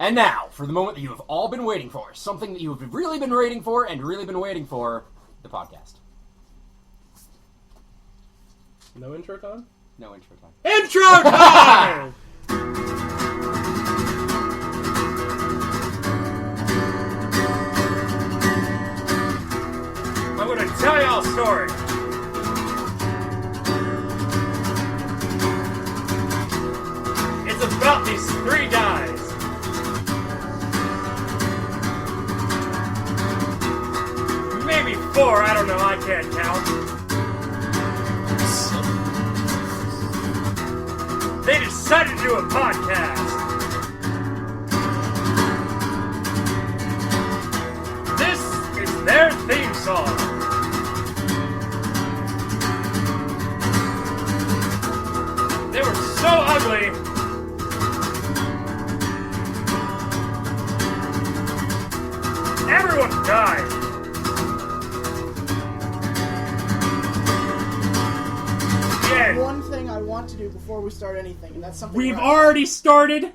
And now, for the moment that you have all been waiting for, something that you have really been waiting for and really been waiting for, the podcast. No intro time? No intro time. Intro time! I'm going to tell y'all a story. It's about these three guys. Maybe four, I don't know, I can't count. They decided to do a podcast. This is their theme song. They were so ugly. Everyone died. One thing I want to do before we start anything, and that's something We've already started.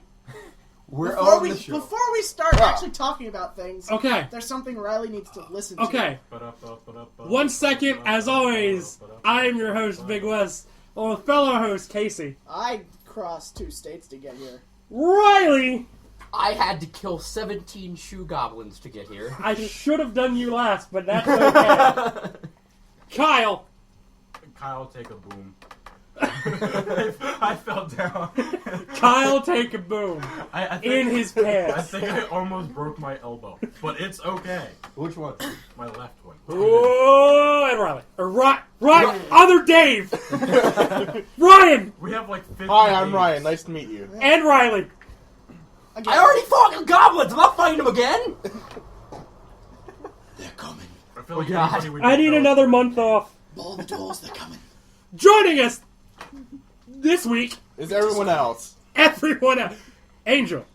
We're on the show. Before we start actually talking about things, Okay. there's something Riley needs to listen to. Okay. 1 second, as always, I am your host, Big Wes, along with fellow host, Casey. I crossed 2 states to get here. Riley! I had to kill 17 shoe goblins to get here. I should have done you last, but that's okay. Kyle! Kyle, take a boom. I fell down. Kyle, take a boom. I think, in his pants. I think I almost broke my elbow, but it's okay. Which one? My left one. Oh, and Riley. Or Ryan. Other Dave. Ryan. We have like 50 Hi, I'm names. Ryan. Nice to meet you. And Riley. Again. I already fought the goblins! I'm not fighting them again! They're coming. I feel like God. anybody we I don't need know- another month off. Ball the dolls, they're coming. Joining us this week, Is everyone else? everyone else. Angel.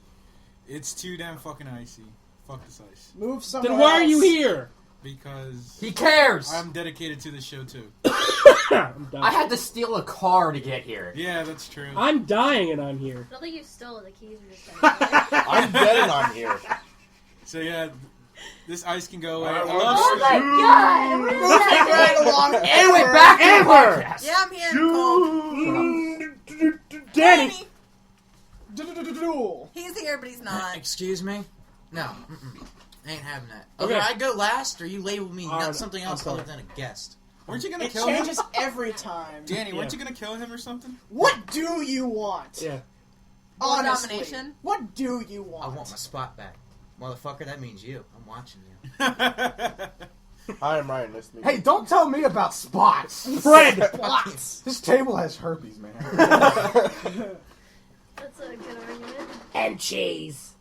It's too damn fucking icy. Fuck this ice. Move somewhere Then why are you else. here? Because He cares! I'm dedicated to the show too. I'm done. I had to steal a car to get here. Yeah, that's true. I'm dying and I'm here. I don't think you stole the keys. Were just I'm dead and I'm here. So yeah, this ice can go away. Alright, I well, love Oh my god! What is Moving that? right along. Anyway, back to the Ever. podcast! Yeah, I'm here. Cole. Danny. Duel. He's here, but he's not. Excuse me? No. I ain't having that. Okay. Either I go last, or you label me Alright, not something else I'm other sorry. than a guest. Weren't you gonna It kill him? changes every time. Danny, weren't Yeah. you gonna kill him or something? What do you want? Yeah. World Honestly. domination? What do you I want? want my spot back. Motherfucker, that means you. I'm watching you. Hi, I'm Ryan. Nice to meet you. Hey, don't tell me about spots. Fred. Lots. This table has herpes, man. That's a good argument. And cheese.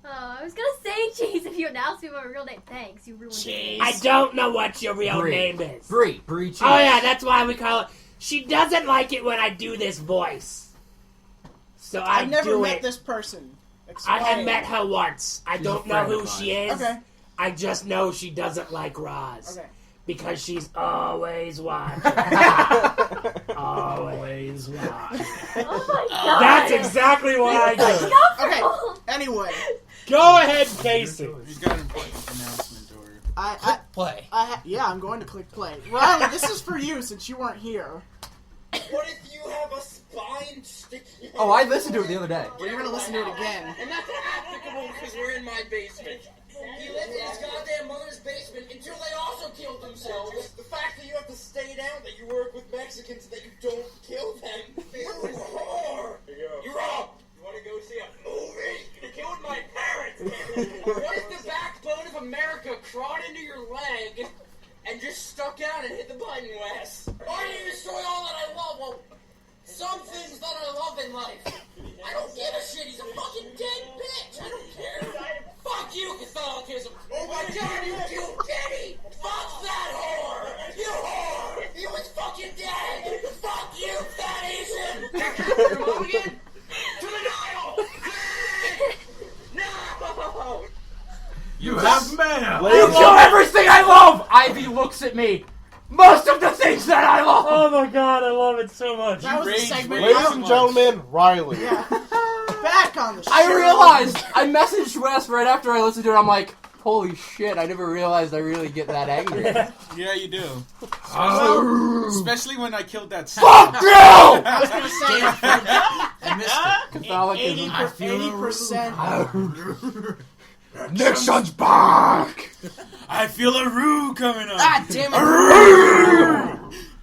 Oh, I was gonna say cheese if you announced me my real name. Thanks, you ruined it. I don't know what your real Brie. name is. Brie cheese. Oh yeah, that's why we call it. She doesn't like it when I do this voice. So I I've never do met it. this person. I Explain. have met her once. I She's don't a know friend who of she is. Okay. I just know she doesn't like Roz. Okay. Because she's always watching. Always watching. Oh my god! That's exactly what I do. Okay. Anyway, Go ahead, Casey. He's got an important announcement or... Play. yeah, I'm going to click play. Riley, this is for you since you weren't here. What if you have a spine sticking out? Oh, I listened to it the other day. Well, you're going to listen to it again. And that's applicable because we're in my basement. He lived in his goddamn mother's basement until they also killed themselves. The fact that you have to stay down, that you work with Mexicans, that you don't kill them. You whore! You're up! You want to go see a movie? You killed my parents! What if the backbone of America crawled into your leg and just stuck out and hit the button, Wes? Why do you destroy all that I love? Well, some things that I love in life. I don't give a shit. He's a fucking dead bitch. I don't care. Fuck you, Catholicism. Oh my god, you killed Kenny. Fuck that whore. You whore. He was fucking dead. Fuck you, fat Asian. Your mom again? To the Nile. No. You have mail! You kill everything I love! Ivy looks at me. Most of the things that I love! Oh my god, I love it so much. That was a segment. Ladies and gentlemen, Riley. Yeah. Back on the show. I realized I messaged Wes right after I listened to it. I'm like, holy shit! I never realized I really get that angry. Yeah, you do. Especially when I killed that. Fuck you! I was gonna say, I missed it. Catholicism. 80%. Nixon's back! I feel a roo coming up. Ah, damn it.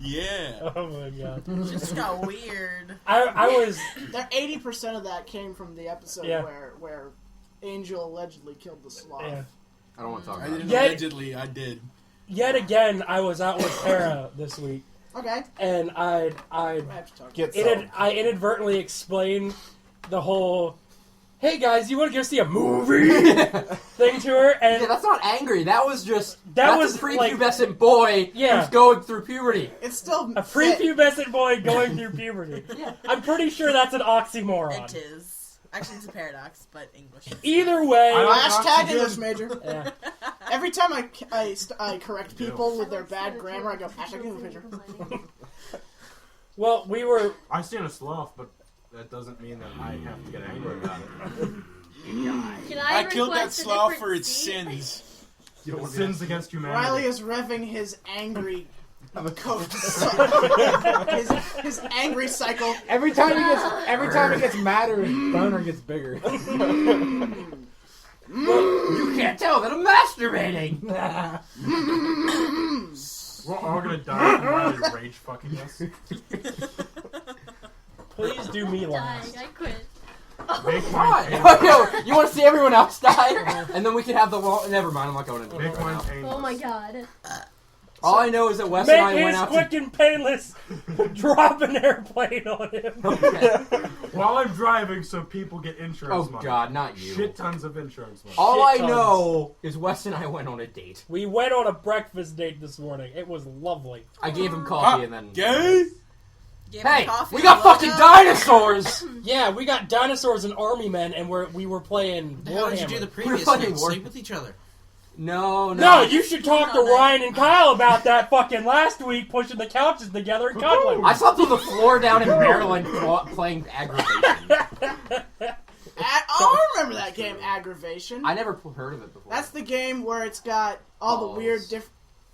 Yeah. Oh my god. It just got weird. I was. That 80% of that came from the episode Yeah. where Angel allegedly killed the sloth. Yeah. I don't want to talk I about it. didn't Yeah. allegedly. I did. Yet again, I was out with Tara this week, Okay. and I I have to talk. Get some. I inadvertently explained the whole, "Hey guys, you want to go see a movie?" thing to her, and Yeah, that's not angry. That was just That that's was, a prepubescent boy Yeah. who's going through puberty. It's still a prepubescent boy going through puberty. I'm pretty sure that's an oxymoron. It is. Actually, it's a paradox, but English. Either way, Hashtag English major. yeah. Every time I correct people with their bad grammar, I go hashtag English major. Well, we were. I stand a sloth, but that doesn't mean that I have to get angry about it. Can I killed that request a sloth different for its seat? sins. It sins against humanity. Riley is revving his angry coat. his angry cycle. Every time he gets madder, his boner gets bigger. You can't tell that I'm masturbating. We're all gonna die from Riley rage fucking us. Please do me last. Dying, I quit. Make Why? mine Yo, you want to see everyone else die, and then we can have the wall. Never mind, I'm not going into it Make right mine now. painless. Oh my god. All I know is that Wes and I Make went his out quick to. and painless. Drop an airplane on him. While I'm driving, so people get insurance Oh money. God, not you. Shit tons of insurance money. All Shit I tons. know is Wes and I went on a date. We went on a breakfast date this morning. It was lovely. I gave him coffee and then. Gay? Gave Hey, him coffee we got and fucking logo. dinosaurs. Yeah, we got dinosaurs and army men, and we were playing How did you Warhammer. do the previous fucking night? work- Sleep with each other. No. No, you should talk to No, no. Ryan and Kyle about that fucking last week, pushing the couches together and cuddling. I slept on the floor down in Maryland playing aggravation. I remember that game, Aggravation. I never heard of it before. That's the game where it's got all the Balls. weird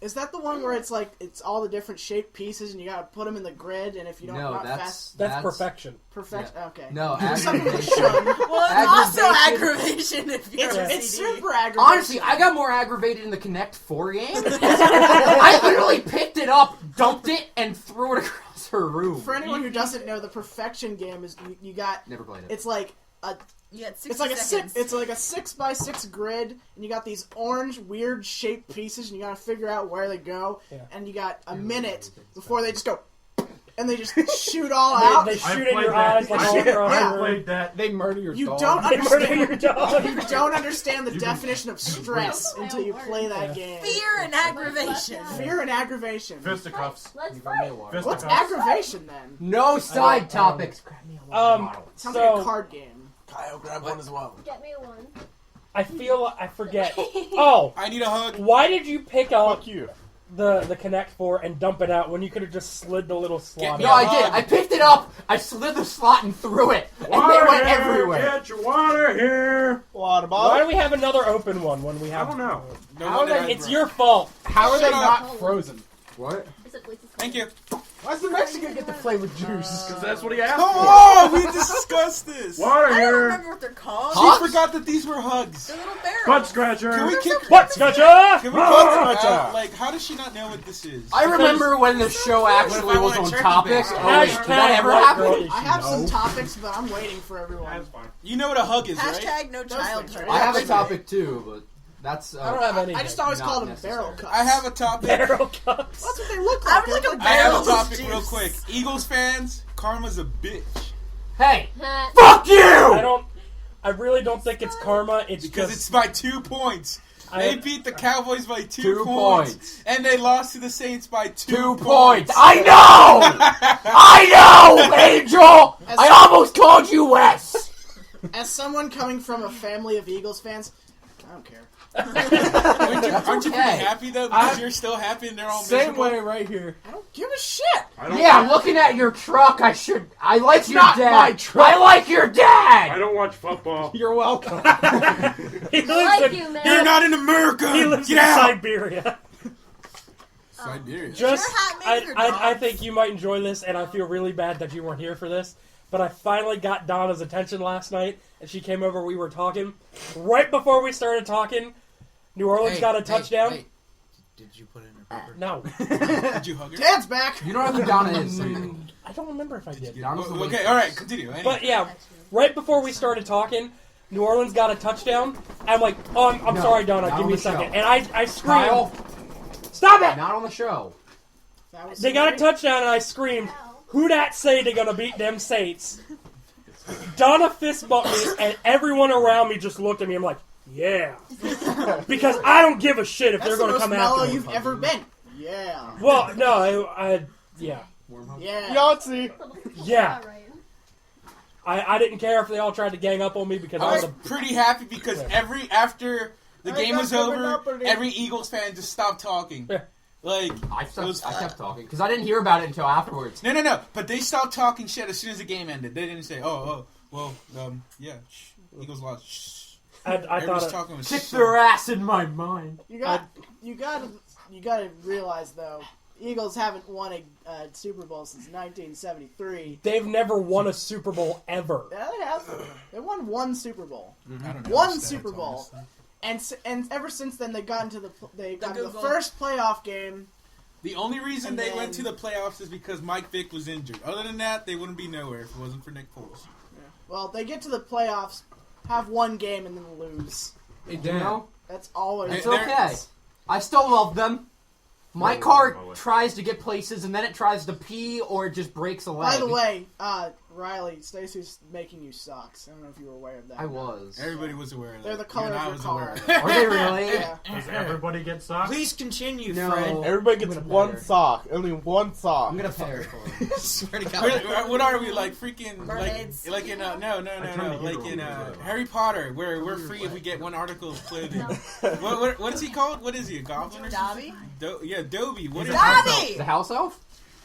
Is that the one where it's like it's all the different shaped pieces and you gotta put them in the grid and if you don't No, not that's fast That's perfection. perfect okay. No, Something with aggravation. Sean. Well, it's also aggravation if you're It's, a it's CD. super aggravating. Honestly, I got more aggravated in the Connect 4 game. I literally picked it up, dumped it, and threw it across her room. For anyone who doesn't know, the perfection game is you got. Never played it. It's like a. You had 60 It's like seconds. It's like a 6x6 grid, and you got these orange, weird shaped pieces, and you gotta figure out where they go. Yeah. And you got a minute before they just go, and they just shoot all out. They I've shoot in played your that. eyes like I- all across Yeah. the I room. played that. They murder your You dog. don't They murder understand. your dog. You don't understand the definition of stress until you play that game. Fear and aggravation. Fear and aggravation. Fisticuffs. Let's fight. Fisticuffs. What's aggravation then? No side topics. Grab me a water bottle. Sounds like a So card game. Kyle, grab one as well. Get me one. I feel I forget. Oh, I need a hug. why did you pick up Fuck you. the Connect 4 and dump it out when you could have just slid the little slot? me No, out? I did. I picked it up, I slid the slot and threw it, and they went everywhere. Get your water here. Water Why bottle. do we have another open one when we have? I don't know. No How wonder are I they- It's broke. your fault. How are they Shut up. not frozen? What? Is it Lisa's Thank you. Why's the Mexican get to play with juice? Because that's what he asked Come for. on, we discussed this. Water I don't here. remember what they're called. Huh? She forgot that these were hugs. They're little barrels. Butt scratcher. Can we kick? What, Scotcha? Can we Ah! kick out? Like, how does she not know what this is? I remember when the show actually What if I was want a on turkey topic. bake? Oh, wait, did that ever happen? I have some topics, but I'm waiting for everyone. That's fine. You know what a hug is, right? Hashtag no Those childhood. things, right? I have a topic too, but that's. I don't have anything. I just always Not called them necessary. barrel cups. I have a topic. barrel cups. That's what they look I like. was like They a look I have a barrel topic juice. real quick. Eagles fans, karma's a bitch. Hey, Hat. fuck I you! don't. I really don't think it's karma. It's Because just it's by 2 points. They beat the Cowboys by 2 2 points. points. And they lost to the Saints by 2 2 points. I know! I know, Angel! I almost called you Wes! As someone coming from a family of Eagles fans, I don't care. Aren't you pretty happy though? Because you're still happy and they're all Same miserable? way right here. I don't give a shit. Yeah, looking at your truck, I like It's your not dad. my truck. I like your dad. I don't watch football. You're welcome. He lives Like in, you, man. You're not in America! he lives Get in out! Siberia. Siberia. Just, Your hat made for I dogs. think you might enjoy this, and I feel really bad that you weren't here for this. But I finally got Donna's attention last night, and she came over. We were talking. Right before we started talking, New Orleans got a touchdown. Hey. Did you put it in her paper? No, Did you hug her? Dad's back. You don't know who Donna is. I don't remember if I did. Donna's the Okay, waitress. alright, continue. Anyway. But yeah, right before we started talking, New Orleans got a touchdown. I'm like, oh, I'm No, sorry, Donna. not Give on me a the show. second. And I screamed, Kyle, stop it! not on the show. That was They got a somebody. touchdown, and I screamed, who that say they gonna beat them Saints? Donna fist bumped me, and everyone around me just looked at me. I'm like, yeah. Because I don't give a shit if That's they're the gonna most come mellow after me. you've ever been. Yeah. Well, no, yeah. Yeah. Yahtzee. Yeah. Alright. I didn't care if they all tried to gang up on me because I I was was pretty happy because after the I game got was the over, Monopoly. every Eagles fan just stopped talking. Yeah. Like, I it was kept talking because I didn't hear about it until afterwards. no, but they stopped talking shit as soon as the game ended. They didn't say, yeah, shh, Eagles lost. Shh. I Everyone's thought talking with Kick shh. their ass in my mind. You gotta realize though, Eagles haven't won a Super Bowl since 1973. they've never won a Super Bowl ever. Yeah, they have. They won one Super Bowl. I don't know One the stats, Super Bowl. honestly. And ever since then, they got into the Google. first playoff game. The only reason And they then- went to the playoffs is because Mike Vick was injured. Other than that, they wouldn't be nowhere if it wasn't for Nick Foles. Well, they get to the playoffs, have one game, and then lose. Hey, You Dan. know, That's always. it's They're- okay. I still love them. My Whoa, car whoa, whoa. tries to get places and then it tries to pee or it just breaks a leg. By the way, Riley, Stacy's making you socks. I don't know if you were aware of that. I was. Everybody was aware of that. They're the color Even I of was your aware car. of that. Are they really? Yeah. Does everybody get socks? Please continue, No. Fred. Everybody I'm gets gonna one pay her. sock. Only one sock. I'm gonna pay her for it. Swear to God. What are we, like freaking Mermaids. like in no turned to like in Hebrew. Harry Potter where we're free if we get one article of clothing. What is he called? What is he, a goblin or something? Dobby. What is Dobby! The house elf?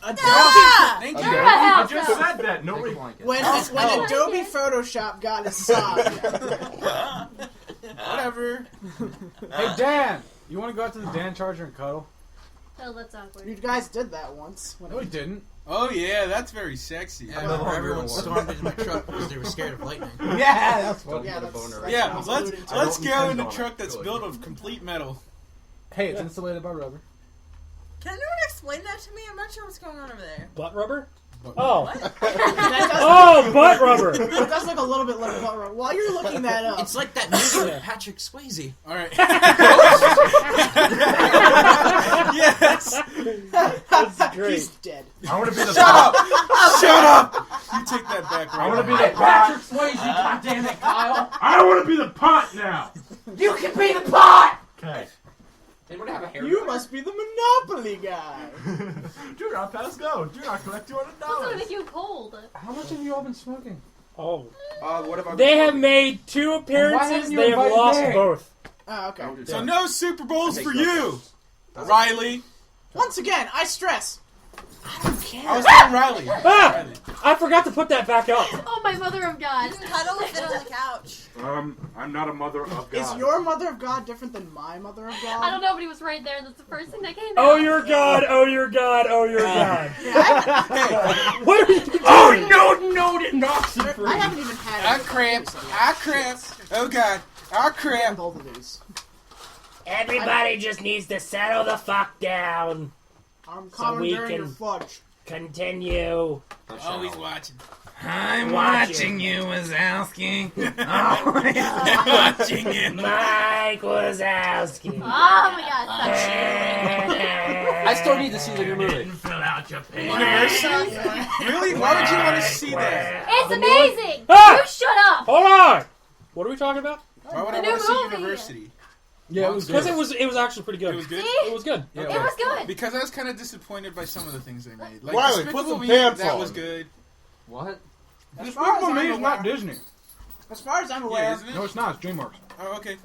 a Dobby? Yeah! Thank Okay. you. You're a I house just elf. said that. Nobody. Take a blanket. When Oh. Adobe Photoshop got his sock. Whatever. Hey, Dan. You want to go out to the Dan Charger and cuddle? Oh, that's awkward. You guys did that once. No, we didn't. Oh yeah, that's very sexy. Yeah, everyone stormed into my truck because they were scared of lightning. Yeah, that's fun. Yeah, that's Yeah, what I was let's alluding to. let's don't go intend in a on it. truck that's built of complete metal. Hey, it's insulated by rubber. Can anyone explain that to me? I'm not sure what's going on over there. Butt rubber? Oh. That does, Oh, butt rubber! it does look a little bit like butt rubber. While you're looking that up, It's like that movie with Patrick Swayze. All right. Yes. That's great. he's dead. I want to be the Shut up. Shut up. You take that back. I Right want to be now. the pot. Patrick Swayze, goddammit, Kyle! I want to be the pot now. You can be the pot! Okay. Anyone have a hair? You must be the Monopoly guy. Do not pass go. Do not collect That's gonna make $200. you cold. How much have you all been smoking? Oh. What have I They have made 2 haven't appearances. you They have invited lost me? both. Oh, okay. So no Super Bowls for you, Riley. Once again, I stress. I was saying Riley. Ah! Riley. I forgot to put that back up. Oh, my mother of God. You can cuddle and sit on the couch. I'm not a mother of God. Is your Mother of God different than my Mother of God? I don't know, but he was right there. That's the first thing that came Oh, out. your God, oh, your God, oh, your God. Hey, What are you doing? no, it knocks you I haven't even had I cramp. I cramp. Oh God. I cramp. both of these. Everybody just needs to settle the fuck down. I'm So we commandeering your can- fudge. Continue. Oh, he's watching. I'm watching you, Wazowski. I'm watching you. Mike Wazowski. Oh, my God. I still need to see the new movie. Fill out your University? Really? Why would you want to see that? It's amazing. Ah! You shut up. Hold on. What are we talking about? Why would I The want to new see movie. University? Yeah, it was Because good. it was actually pretty good. It was good. See? It was good. Yeah, It was good. Because I was kind of disappointed by some of the things they made. Like Riley, Despicable put some Me, pants that on. was good. What? As far as Despicable Me I'm is not aware, Disney. as far as I'm Yeah, aware, isn't it? No, it's not. It's DreamWorks. Oh, okay.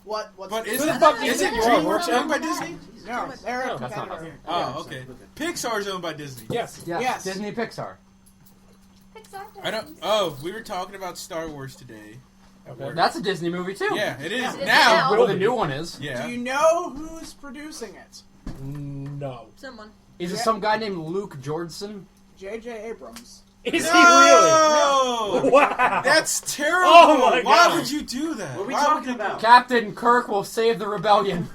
What? What's But the- isn't Yeah. DreamWorks owned by Disney? No, they're a No, that's not competitor. Oh, okay. Pixar's owned by Disney. Yes. Yes. Disney Pixar. Pixar. I don't. Oh, we were talking about Star Wars today. Okay. That's a Disney movie too. Yeah, it is Yeah. now. Well, the new one is. Yeah. Do you know who's producing it? No. Someone. Is it some guy named Luke Jordison? J.J. Abrams. Is he No! really? Wow. That's terrible. Oh my Why God. would you do that? What are we Why talking would about? Captain Kirk will save the rebellion.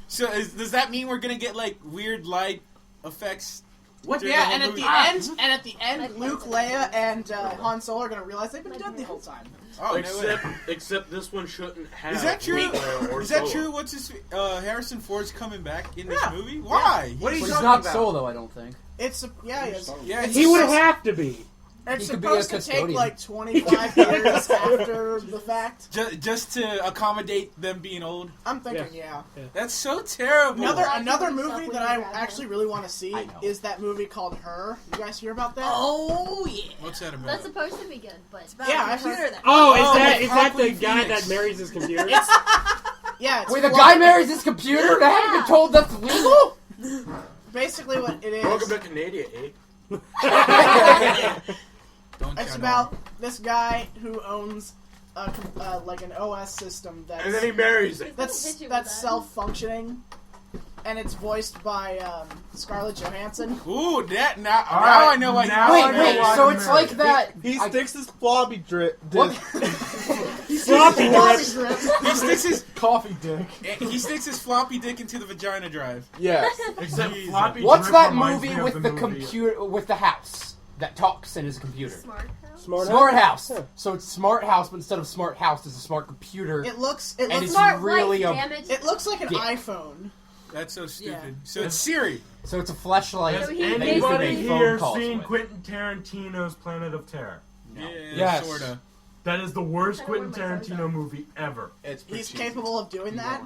So does that mean we're gonna get like weird light effects? What? during Yeah, the and whole at the movie? end, Luke, Leia, and Han Solo are gonna realize they've been dead the whole time. Oh, no way. Except this one shouldn't have. Is that true? Or Is that Solo. true? What's his? Harrison Ford's coming back in this Yeah. movie? Why? What are you He's talking not about? Solo, I don't think. It's yeah, it's, Yeah, He would have to be. it's He could be a supposed to take custodian. like 25 years after the fact. just to accommodate them being old. I'm thinking, yeah. That's so terrible. Another movie that I actually really want to see I know. is that movie called Her. You guys hear about that? Oh yeah. What's that about? That's supposed to be good, but It's about Yeah, a I've computer heard- that. Oh, Oh, is that the Joaquin guy Phoenix. that marries his computer? Yeah, it's Wait, the flood- guy marries his computer? They haven't been told that's legal? Basically, what it Welcome is, to Canada, eh? Don't it's count about this guy who owns like an OS system And then he marries it. that's self-functioning, and it's voiced by Scarlett Johansson. Ooh, that now right, I know why. now Wait, I know wait, why so he it's married like that. He I- sticks his floppy drip. What? Floppy Floppy drip. drip. He sticks his Coffee dick. floppy dick into the vagina drive. Yes. Except Jesus. floppy What's drip that reminds movie me of with the movie- computer, with the house that talks in his computer? smart house. Smart House. Yeah. So it's Smart House, but instead of Smart House, it's a smart computer. It looks And it's Smart really life, a- damn it. it looks like an Yeah. iPhone. That's so stupid. Yeah. So it's Siri. So it's a fleshlight Has So he that you can anybody make phone here calls seen with. Quentin Tarantino's Planet of Terror? Yeah, Yes. sorta. That is the worst I don't know Quentin where my phone's Tarantino movie ever. It's He's capable of doing that.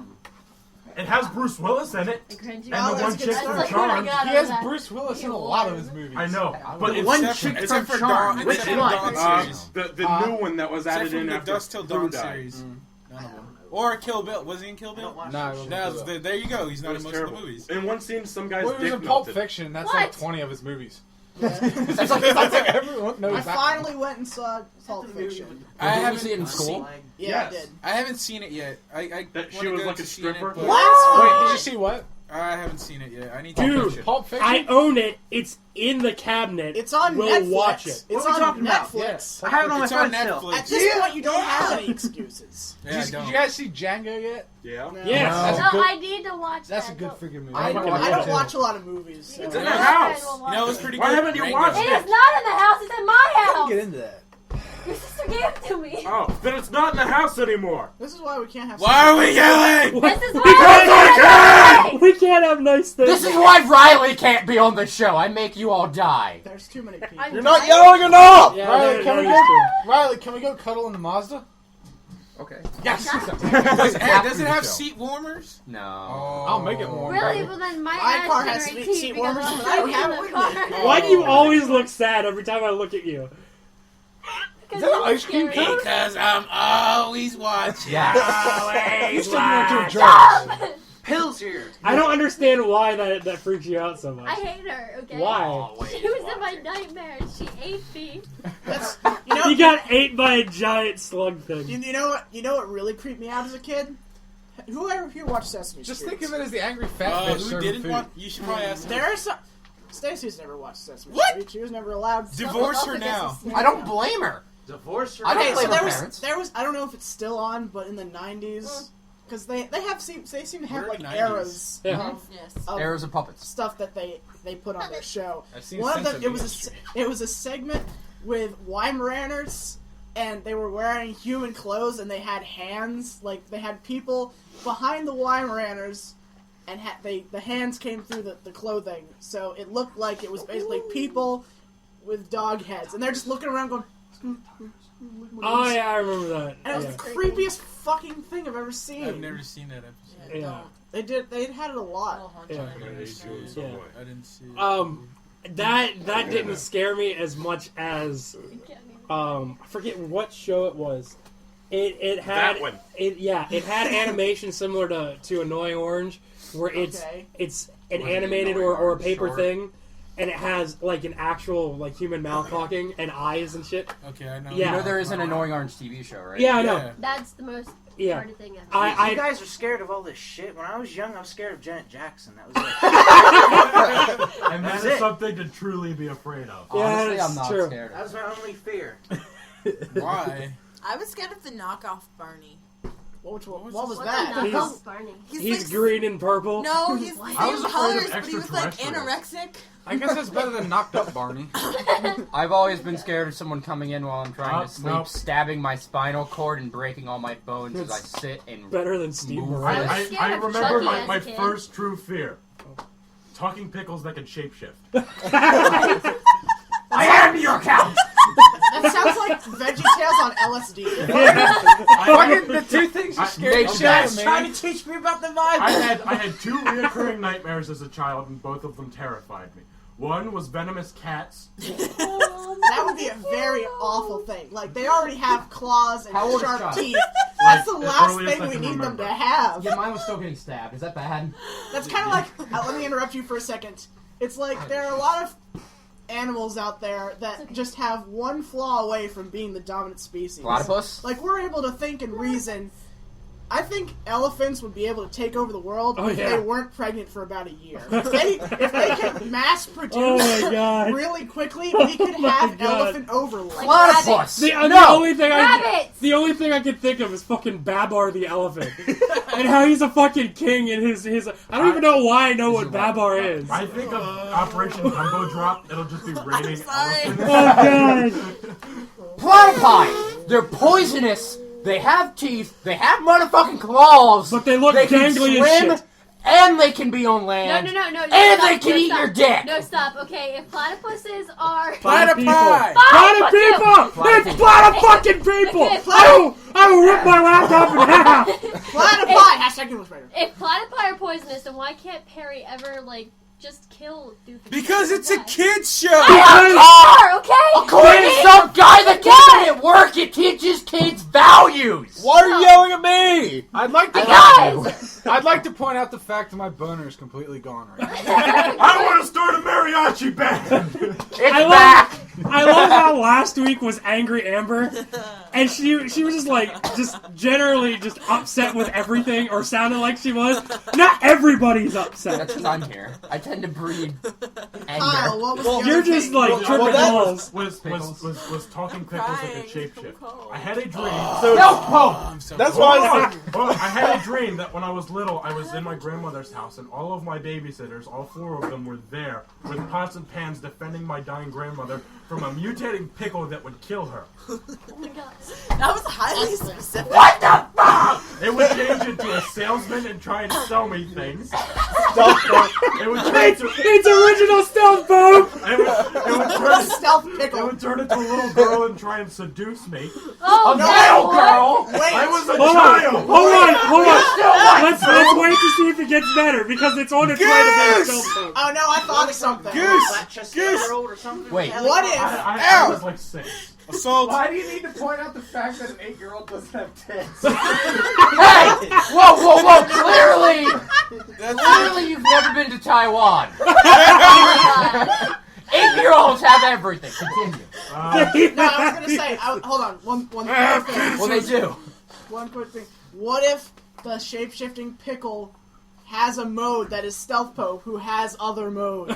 It has Bruce Willis in it. Cringy. Well, And the that's one good chick stuff. from That's like when I Charmed. got He out has of that. Bruce Willis in a lot of his movies. I know, but The it's one Except chick except from for Dawn. Charmed. Except Which for the one? Dawn series. The new one that was Except added from in the after Dust Till Drew Dawn died. series. None of them. Or Kill Bill. Was he in Kill Bill? Nah, it wasn't No, good. there you go. He's It not was in most of terrible. the movies. In one scene, some guy's Well, he was dick in Pulp melted. Fiction. That's What? like 20 of his movies. That's like Everyone knows I that. finally went and saw Pulp Fiction. I Did you haven't see it in school? Yeah, Yes. I did. I haven't seen it yet. I That she wanna was go like to a see it, stripper? but Wait, did you see what? I haven't seen it yet. I need to Dude, watch it. Pulp Fiction? I own it. It's in the cabinet. It's on we'll Netflix. watch it. It's What are we on talking about? Netflix. I have it on my It's on phone still. Netflix. At this point, you don't have any excuses. Yeah, I Did don't. you guys see Django yet? Yeah. Yes. That's No, a good, I need to watch that's a that. good Don't- freaking movie. I fucking don't love it. watch a lot of movies. So. You It's can in the watch house. it, we'll You watch know, it was it. pretty Why good. haven't you Rango. watched It is not in the house. It's in my I house. can get into that. Your sister gave it to me. Oh, then it's not in the house anymore. This is why we can't have. Why are we yelling? This is We why We can't have nice things. This is why Riley can't be on the show. I make you all die. There's too many people. I'm You're not right. yelling enough! Yeah, Riley, that- can we that go? is true. Riley, can we go cuddle in the Mazda? Okay. Yes. Does it have seat warmers? No. I'll make it warm. Really? baby. Well, then my My ass car has generates seat heat because warmers, I'm but I don't sitting have in it the with car. me. Why do you always look sad every time I look at you? Because Is that you're ice cream scary. cone? Because I'm always watching. Yes. You said you went to a Stop! church. Pills here. I don't understand why that freaks you out so I much. hate her, okay? Why? She was in my nightmares. She ate me. That's, You got ate by a giant slug thing. you know what? You know what really creeped me out as a kid? Whoever here watched Sesame Street? Just think of it as the angry fat bitch Who serving didn't food. want? You should probably ask. There are some. Stacy's never watched Sesame What? Street. She was never allowed. Divorce her now. I don't blame her. Divorce her. I don't Okay, blame so her there parents. was I don't know if it's still on, but in the 90s, because they seem to have We're like 90s. eras Yeah. of Errors of puppets. stuff that they put on their show. I've seen One of them, Sense it was a segment with Weimaraners, and they were wearing human clothes, and they had hands, like they had people behind the Weimaraners, and the hands came through the clothing, so it looked like it was basically people with dog heads, and they're just looking around going. Oh yeah, I remember that. And it was Yeah. the creepiest fucking thing I've ever seen. I've never seen that episode. Yeah. They had it a lot. Yeah. Yeah. I didn't see it. That didn't scare me as much as I forget what show it was. It had That one. it had animation similar to Annoying Orange, where it's an animated or a paper thing, and it has like an actual like human mouth talking and eyes and shit. Okay, I know. Yeah. You know there is an Annoying Orange TV show, right? Yeah, I know. That's the most Yeah. retarded thing ever. You guys are scared of all this shit. When I was young, I was scared of Janet Jackson. That was it. And that That's is it. something to truly be afraid of. Honestly, that's I'm not true. scared That of was my only fear. Why? I was scared of the knockoff Barney. What was What that? the He's- knockoff Barney? He's like, green and purple. No, he's the I was same afraid of colors, but he was like extraterrestrials. anorexic. I guess that's better than knocked up Barney. I've always been scared of someone coming in while I'm trying to sleep, Nope. stabbing my spinal cord and breaking all my bones as I sit and Better than Steve move. Martin. was I scared of remember Chucky my, as my a kid. first true fear. Talking pickles that can shapeshift. I am your count! That sounds like VeggieTales on LSD. Fucking the two things you scared Make the shit sense. out of me. Trying to teach me about the Bible. I had two reoccurring nightmares as a child, and both of them terrified me. One was venomous cats. That would be a very awful thing. Like, they already have claws and How old is sharp Chuck? teeth. That's the Like, last earliest thing I we can need remember. them to have. Yeah, mine was still getting stabbed. Is that bad? That's kind of like... let me interrupt you for a second. It's like there are a lot of animals out there that just have one flaw away from being the dominant species. Platypus? Like, we're able to think and reason. I think elephants would be able to take over the world if yeah. they weren't pregnant for about a year. If they can mass produce Oh my God. really quickly, we could have God. elephant overload. Platypus! The No! only thing Rabbits! the only thing I can think of is fucking Babar the elephant, and how he's a fucking king in his. I don't even know why I know what Babar is. I think of Operation Dumbo Drop. It'll just be raining sorry. elephants. Oh God! Platypi! They're poisonous! They have teeth, they have motherfucking claws! But they look they can gangly as swim, shit. and they can be on land. No. And stop, they can eat stop. your dick! No, stop. Okay, if platypuses are... Platypi! Fuck you! People! It's fucking people! Okay, I will rip my laptop in half! Platypi! Hashtag English writer. If platypi are poisonous, then why can't Perry ever, like, just kill Doofy? Because it's a kid's show. According to some guy that did it at work, it teaches kids values! Why are you yelling at me? I'd like to. Guys! I'd like to point out the fact that my boner is completely gone right now. I want to start a mariachi band. It's back! I love how last week was Angry Amber, and she was just generally just upset with everything, or sounded like she was. Not everybody's upset. That's because I'm here. I tend to breed Kyle, anger. what was the other You're just thing? like tripping balls. Was talking pickles that could shapeshift. I had a dream. That's why I said. Well, I had a dream that when I was little, I was in my grandmother's house, and all of my babysitters, all four of them, were there with pots and pans defending my dying grandmother from a mutating pickle that would kill her. Oh my god. That was highly specific. What the fuck? It would change into a salesman and try and sell me things. It would turn into It's original stealth bomb! it would turn Stealth it pickle. would turn into a little girl and try and seduce me. Oh, A no, little what? girl! Wait. I was a Hold child. on. Let's wait to see if it gets better, because it's on its way to being stealth bomb. Oh no, I thought of something. Goose. Or something. Wait. What if? I was like 6. Assault. Why do you need to point out the fact that an 8-year-old doesn't have tits? Hey! Whoa! Clearly you've never been to Taiwan. 8-year-olds have everything. Continue. No, I was gonna say. Hold on. One quick thing. Well, they do. One quick thing. What if the shape-shifting pickle has a mode that is Stealth Pope, who has other modes?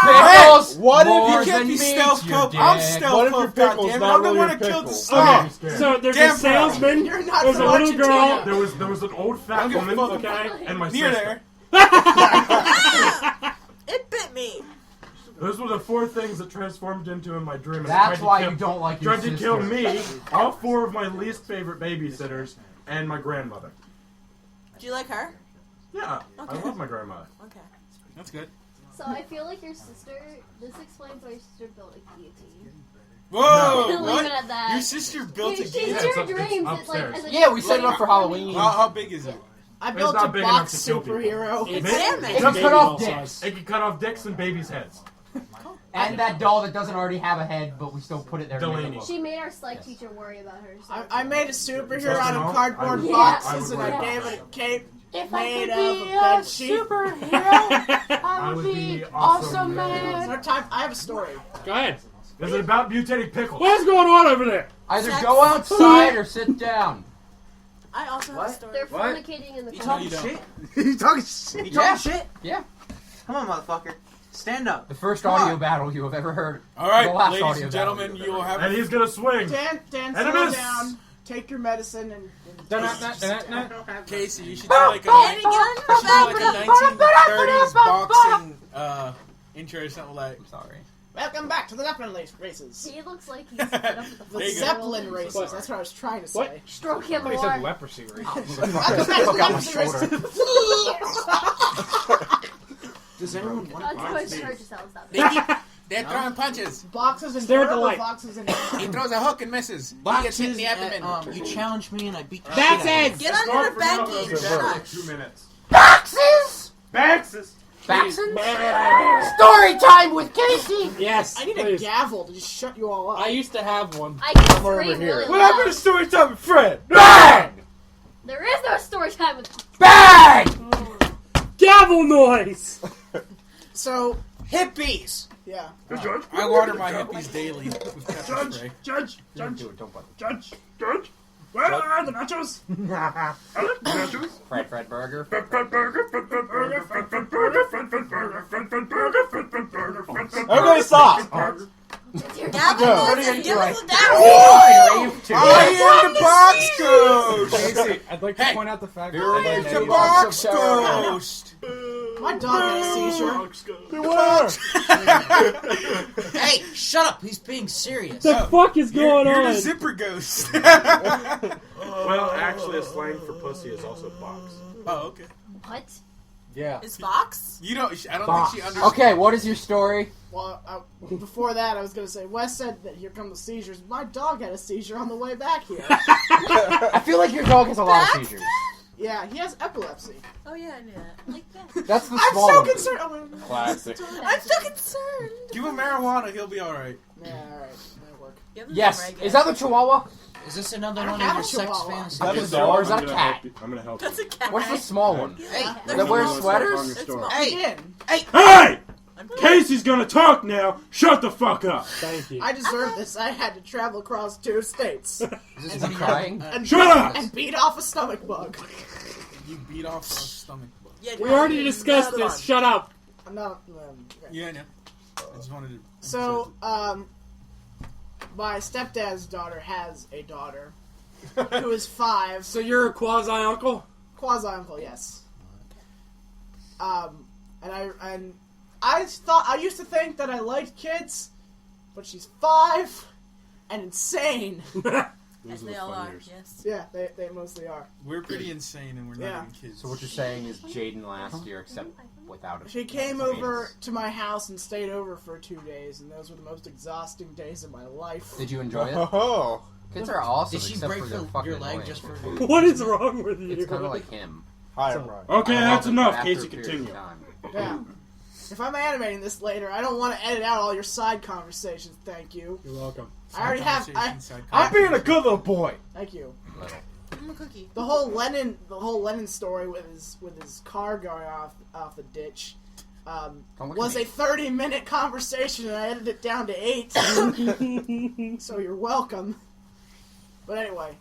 Pickles! What if more You can't than be meets stealth your pope. dick. I'm stealth What if your pope. pickle's Goddammit. not I'm the really one a that killed the pickle? star. So there's Damn a salesman, You're not there's a from little girl. Argentina. There was an old fat give a woman fuck. Okay. and my Near sister. there. It bit me. Those were the 4 things that transformed into in my dream. And That's tried to why kill- you don't like your Tried to sister. kill me, all 4 of my least favorite babysitters, and my grandmother. Do you like her? Yeah, I Okay. love my grandmother. Okay. That's good. So I feel like your sister... This explains why your sister built a guillotine. Whoa! Leave What? it at that. Your sister built a She's guillotine. your it's dreams. It's like, upstairs. as a Yeah, we set it up for Halloween. How big is it? I built not a big box enough to kill people. superhero. It's Damn it. It can cut off dicks. It can cut off dicks and babies' heads. And that doll that doesn't already have a head, but we still put it there. To make it Delaney. look. She made our psych teacher worry about her. So I made a superhero out of No, cardboard I would- boxes, I and would I wear gave it a cape If made I of could a be bed sheet. superhero, I would be awesome Is man. there time? I have a story. Go ahead. Is it about mutating pickles? What's going on over there? Either Sex. go outside or sit down. I also have a story. they're What? fornicating in the You car. talking you don't. shit? You talking shit? You talking Yeah. shit? Yeah. Come on, motherfucker. Stand up. The first Come audio on. battle you have ever heard. All right, The last ladies audio and battle gentlemen, you've you will ever have. And he's gonna swing. Dan, And slow a miss. down. Take your medicine and Casey, you should do like a, Danny, get on your like back. a 1930s boxing intro or something like. I'm sorry. Welcome back to the Zeppelin races. He looks like he's put up with The There you go. Zeppelin races. That's what I was trying to say. What? stroke him I more. said leprosy race. Welcome back to the Got my Zeppelin races. Does anyone want That's to how he hurt yourselves that They keep, they're throwing punches. Boxes and Stare at the or light. boxes and He throws a hook and misses. He gets hit in the abdomen. You challenged me and I beat the That's shit out of it. Get on your back and For shut up. 2 minutes. Boxes! Baxes. Baxon? Story time with Casey! Yes. I need a please. gavel to just shut you all up. I used to have one. I can Somewhere scream over here. really What happened to loud. story time with Fred? Bang! There is no story time with. Bang! Gavel noise. So, Hippies! yeah. I water my hippies daily with pepper spray. Judge, Don't do it, don't bother. Judge. Where are the nachos? Nachos? Fred Burger. Everybody stop! Gavel What noise are you and gonna give do? us a down. I am the box ghost! Casey, I'd like to Hey. point out the fact It's that a box ghost! My dog had a seizure. Beware! Hey, shut up! He's being serious. The fuck is going You're on? the zipper ghost. Well, actually, a slang for pussy is also box. Oh, okay. What? Yeah. Is Fox? You don't. I don't Box. think she understands. Okay, what is your story? Well, before that, I was going to say, Wes said that here come the seizures. My dog had a seizure on the way back here. I feel like your dog has a lot of seizures. Yeah, he has epilepsy. Oh yeah, I knew that. Like that. That's the I'm small so one. concerned. Oh, Classic. I'm so concerned. Give him marijuana, he'll be alright. yeah, alright. That'll work. Give them Yes. some reggae. Is that the Chihuahua? Is this another I don't one of have your a sex chihuahua. fantasies? That is Or or is that a cat? I'm gonna help That's you. a cat. What's the small one? Hey, That wears sweaters? It's small. Hey. Again, Hey! I'm Casey's gonna talk now. Shut the fuck up. Thank you. I deserve this. I had to travel across 2 states Is this me crying? and, Shut up! and beat off a stomach bug. You beat off our stomach bug. Yeah, We already discussed another this. one. Shut up. I'm not. Okay. Yeah, I know. I just wanted to. So, my stepdad's daughter has a daughter who is 5. So you're a quasi uncle? Quasi uncle, yes. And I used to think that I liked kids, but she's 5 and insane. As they all are, yes. Yeah, they mostly are. We're pretty insane and we're not Yeah. even kids. So what you're saying is Jaden last year, except without a She came penis. over to my house and stayed over for 2 days, and those were the most exhausting days of my life. Did you enjoy it? Oh. Kids are awesome, Did she except break for their your fucking leg annoying. just for What is wrong with you? It's kind of like him. Hi, So- I'm Ryan. Okay, I that's love it, enough. but after Casey, a period continue. of time. Yeah. If I'm animating this later, I don't want to edit out all your side conversations. Thank you. You're welcome. I already have. I'm being a good little boy. Thank you. Little. I'm a cookie. The whole Lennon story with his car going off the ditch Don't look was at a me. 30-minute conversation, and I edited it down to 8. So you're welcome. But anyway,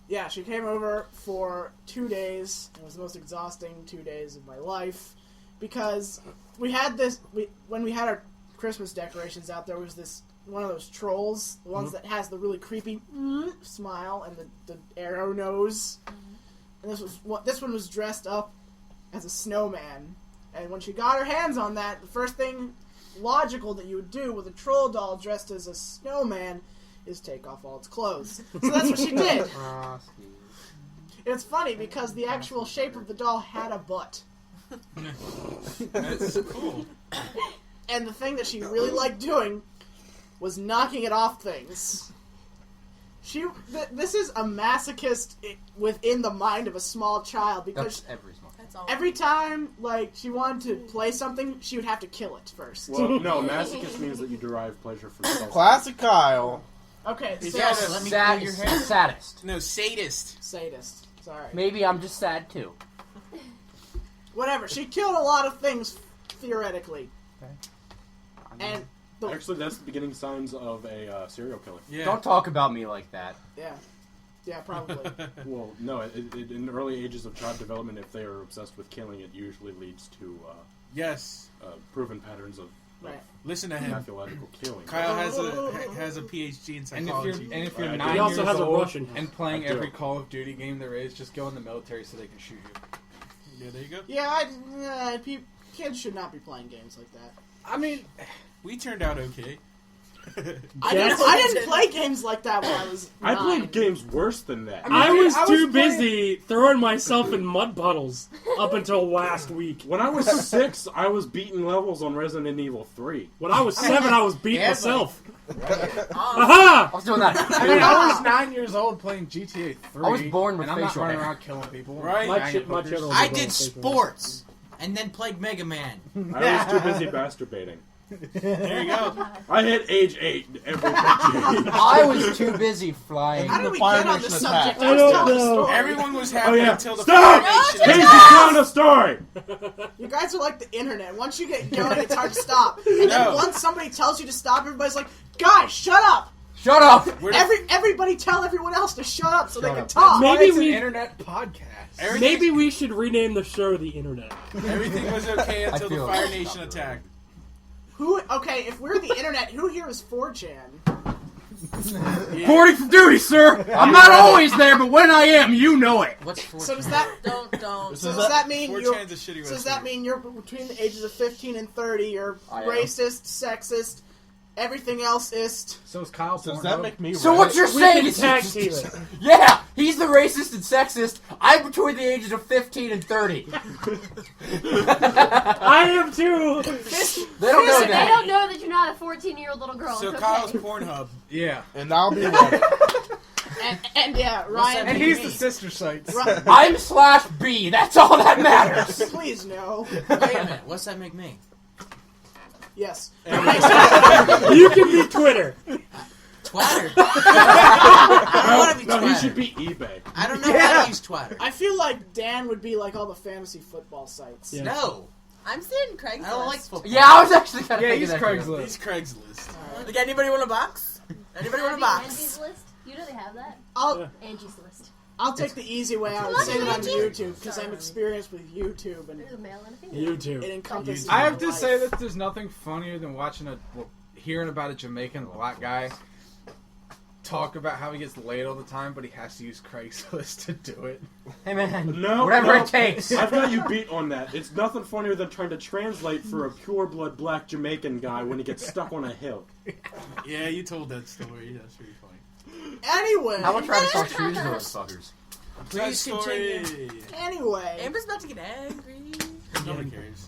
yeah, she came over for 2 days. It was the most exhausting 2 days of my life because we had this. When we had our Christmas decorations out, there was this one of those trolls, the ones that has the really creepy smile and the arrow nose. And this one was dressed up as a snowman. And when she got her hands on that, the first thing logical that you would do with a troll doll dressed as a snowman is take off all its clothes. So that's what she did. It's funny because the actual shape of the doll had a butt. That's cool. And the thing that she really liked doing was knocking it off things. This is a masochist within the mind of a small child because every time like she wanted to play something, she would have to kill it first. Well, no, masochist means that you derive pleasure from self. Classic Kyle. Okay, Is so that a- Let me clear your hair. Sadist. No, sadist. Sadist. Sorry. Maybe I'm just sad too. Whatever. She killed a lot of things theoretically. Okay. And Actually, that's the beginning signs of a serial killer. Yeah. Don't talk about me like that. yeah, probably. Well, no, in the early ages of child development, if they are obsessed with killing, it usually leads to Yes. proven patterns of Right. Listen to him. pathological killing. Kyle has a PhD in psychology. And if you're He 9 also years has a old Russian. and playing I do. every Call of Duty game there is, just go in the military so they can shoot you. Yeah, there you go. Yeah, kids should not be playing games like that. I mean, We turned out okay. I didn't play games like that when I was I 9. played games worse than that. I was I was too playing- busy throwing myself in mud puddles up until last week. When I was 6, I was beating levels on Resident Evil 3. When I was 7, I was beating Yeah, myself. I Aha! was doing that. I mean, I was 9 years old playing GTA 3. I was born with and I'm not facial running hair. around killing people. Right. My banging children hookers. will I be did going facial. sports and then played Mega Man. I was too busy masturbating. There you go. I hit age 8 every PG. I was too busy flying. How did we Fire get on Nation this attack. subject? I I was don't telling a know. story. Everyone was Oh happy yeah! until the Stop! Fire Nation Casey's attack. telling a story! You guys are like the internet. Once you get going, it's hard to stop. And then No. once somebody tells you to stop, everybody's like, "Guys, shut up!" Shut up! Everybody tell everyone else to shut up so they can up. talk. Maybe It's an we- internet podcast. Maybe we should rename the show The Internet. Everything was okay until the feel Fire like Nation attacked. Okay, if we're the internet, who here is 4chan? 40 for duty, sir! I'm not always there, but when I am, you know it. What's 4 So does that Don't. so does that mean 4chan's a shitty so does website. that mean you're between the ages of 15 and 30? You're I am. racist, sexist, everything else is. So is Kyle Does Pornhub. that make me So right? what you're We saying can is... tag team it. Yeah! He's the racist and sexist. I'm between the ages of 15 and 30. I am too. They don't know They that. don't know that you're not a 14-year-old little girl. So It's Kyle's okay. Pornhub. Yeah. And I'll be right. And yeah, Ryan. And he's the sister sites. I'm /B. That's all that matters. Please no. Wait a minute. What's that make me? Yes. You can be Twitter. Twatter. I don't want to be No, he Twatter. should be eBay. I don't know how to use Twatter. I feel like Dan would be like all the fantasy football sites. Yeah. No. I'm saying Craigslist. I don't like football. Yeah, I was actually kind of Yeah, thinking he's that too. Craigslist. He's Craigslist. Like, anybody want a box? Anybody want a Angie's box? List? You know they have that. Angie's List. I'll take the easy way out and say that I'm YouTube because I'm experienced with YouTube and There's a male and a female. YouTube. it encompasses. I have my to life. say that there's nothing funnier than hearing about a Jamaican black guy talk about how he gets laid all the time, but he has to use Craigslist to do it. Hey man, No, whatever no. it takes. I've got you beat on that. It's nothing funnier than trying to translate for a pure-blood black Jamaican guy when he gets stuck on a hill. Yeah, you told that story. That's pretty funny. Anyway. How much rather sell shoes to those fuckers? Please That story. continue. Anyway. Amber's about to get angry. Nobody cares.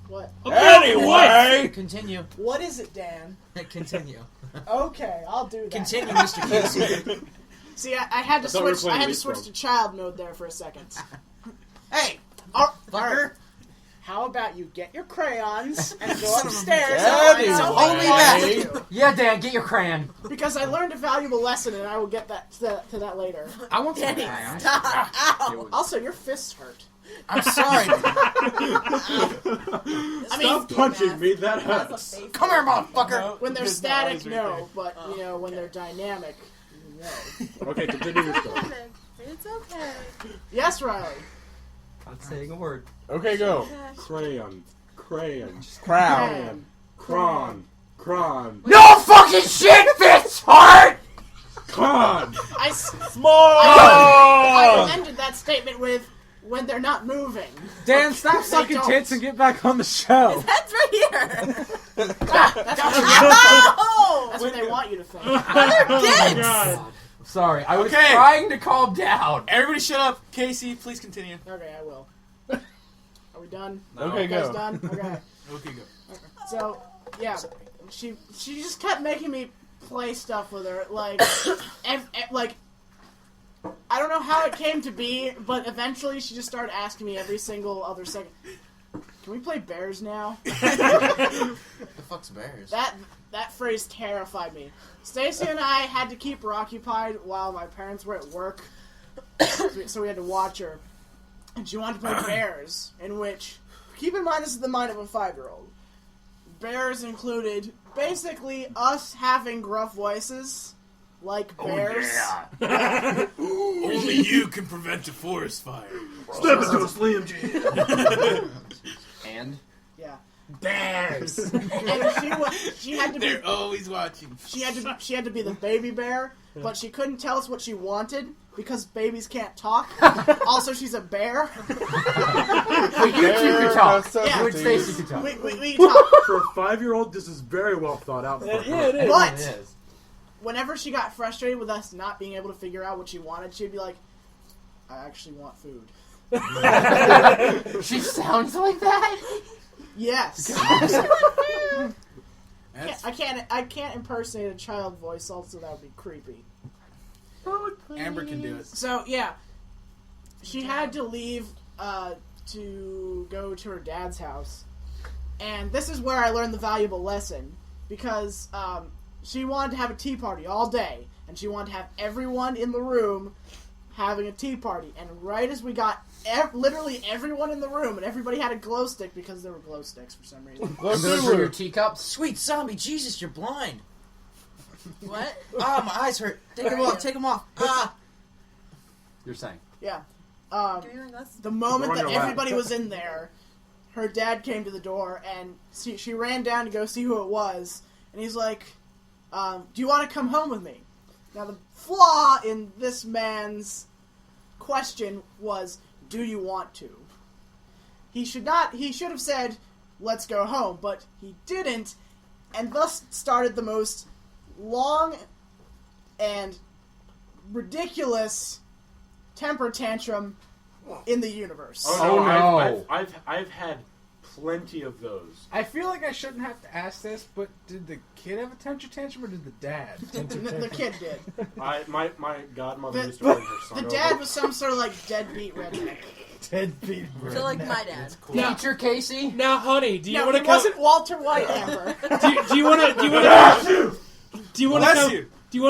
What? Anyway! Continue. What is it, Dan? Continue. Okay, I'll do that. Continue, Mr. Casey. See, I had to I thought we were switch. I playing had to Leap switch Frog. to child mode there for a second. Hey, All fucker. right. How about you get your crayons and go Son of a upstairs? Daddy. and So find hold me something back. to do? Yeah, Dan, get your crayon. Because I learned a valuable lesson, and I will get to that later. I want some Danny, crayons. stop. Ow. Also, your fists hurt. I'm sorry. I mean, Stop punching me, that hurts. Come here, motherfucker. when they're His static, eyes right no, but when they're dynamic, no. Okay, continue your story. It's okay. Yes, Riley. Not saying a word. Okay, go. Crayon. Crayon. Crown. Cron. Cron. No fucking shit fits hard! Con. I ended that statement with when they're not moving. Dan, stop They sucking don't. tits and get back on the show. That's right here. That's Ow! what they want you to think. Oh my god. Sorry, I was Okay. trying to calm down. Everybody shut up. Casey, please continue. Okay, I will. Are we done? Okay, You guys go. done? Okay. Okay, go. So, yeah, she just kept making me play stuff with her. Like, like, I don't know how it came to be, but eventually she just started asking me every single other second, can we play bears now? The fuck's bears? That phrase terrified me. Stacy and I had to keep her occupied while my parents were at work, so we had to watch her. And she wanted to play bears, in which, keep in mind this is the mind of a 5-year-old. Bears included basically us having gruff voices, like bears. Only you can prevent a forest fire. Step into a Slim Jim. And? Yeah. Bears! And she had to be... They're always watching. She had to be the baby bear, but she couldn't tell us what she wanted because babies can't talk. Also, she's a bear. But you two could talk. Yeah. You and Stacy could talk. We talk. For a 5-year-old, this is very well thought out. Yeah, it is. But It is. whenever she got frustrated with us not being able to figure out what she wanted, she'd be like, I actually want food. She sounds like that? Yes. I can't impersonate a child voice, also that would be creepy. Amber can do it. So, yeah. She had to leave to go to her dad's house. And this is where I learned the valuable lesson. Because she wanted to have a tea party all day. And she wanted to have everyone in the room having a tea party. And right as we got literally everyone in the room, and everybody had a glow stick because there were glow sticks for some reason. And those were your teacups? Sweet zombie, Jesus, you're blind. What? Ah, my eyes hurt. Take them off, take them off. Ah! You're saying? Yeah. Give me my glasses. The moment They're that on your lap. everybody was in there, her dad came to the door, and she ran down to go see who it was, and he's like, do you want to come home with me? Now, the flaw in this man's question was, do you want to? He should have said, let's go home, but he didn't, and thus started the most long and ridiculous temper tantrum in the universe. Oh no. I've had plenty of those. I feel like I shouldn't have to ask this, but did the kid have a temper tantrum or did the dad? The kid did. My godmother used to bring her son The over. dad was some sort of like deadbeat redneck. Deadbeat. So like my dad. Teacher Casey? Now, honey, do you No, want to it come? wasn't Walter White, Amber. Do you want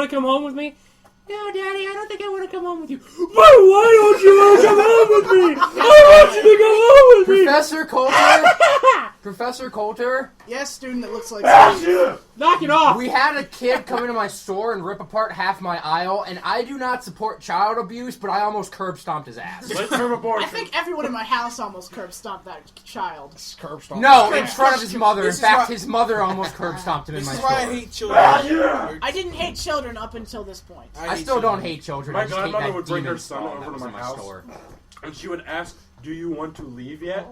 to come home with me? No, Daddy, I don't think I want to come home with you. Why don't you want to come home with me? I want you to come home with me. Professor Coulter? Professor Coulter? Yes, student that looks like Steve. Knock it off. We had a kid come into my store and rip apart half my aisle, and I do not support child abuse, but I almost curb stomped his ass. Let's term abortion. I think everyone in my house almost curb stomped that child. Curb stomp. No, in front of his mother. In This is fact, why- his mother almost curb stomped him in This my is store. why I hate children. I didn't hate children up until this point. I still don't hate children. My I just hate godmother that would bring demon her son spawn over that to was my in my house. store. And she would ask, do you want to leave yet?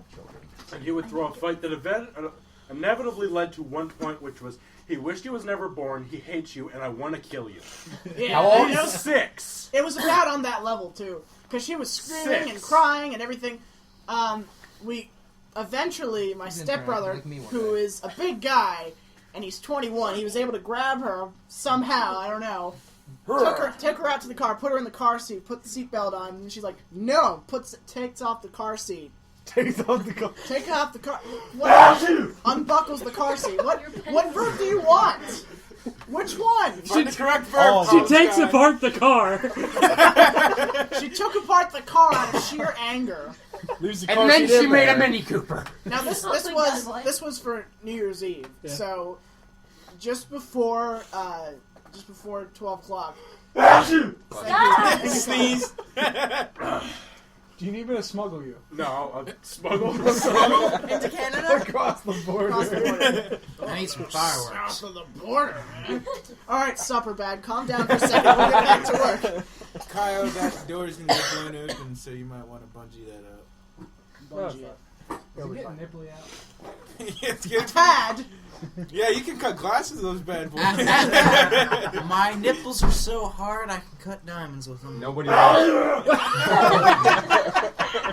And he would throw a fight that inevitably led to one point, which was, he wished he was never born, he hates you, and I want to kill you. Yeah, How old? it was, 6. it was about on that level too, because she was screaming 6. and crying and everything. We eventually, my He's in stepbrother, like me one who day. is a big guy, and he's 21, he was able to grab her somehow. I don't know. Took her out to the car, put her in the car seat, put the seatbelt on, and she's like, "No!" Takes off the car seat. Takes off the car. Take off the car. What? Unbuckles the car seat. What verb do you want? Which one? Find the correct verb. She takes apart the car. She took apart the car out of sheer anger. And then she made a Mini Cooper. Now this Oh my God, what? was for New Year's Eve. Yeah. So just before 12 o'clock. Stop! Sneeze. Do you need me to smuggle you? No, I'll smuggle. Into Canada? Across the border. Across the border. I need some fireworks. South of the border, man. Alright, supper bag, calm down for a second. We'll get back to work. Kyle, that door's gonna be blown open, so you might want to bungee that up. Bungee it. Is it getting nipply out? It's good. Tad! Yeah, you can cut glasses of those bad boys. My nipples are so hard I can cut diamonds with them. Nobody knows.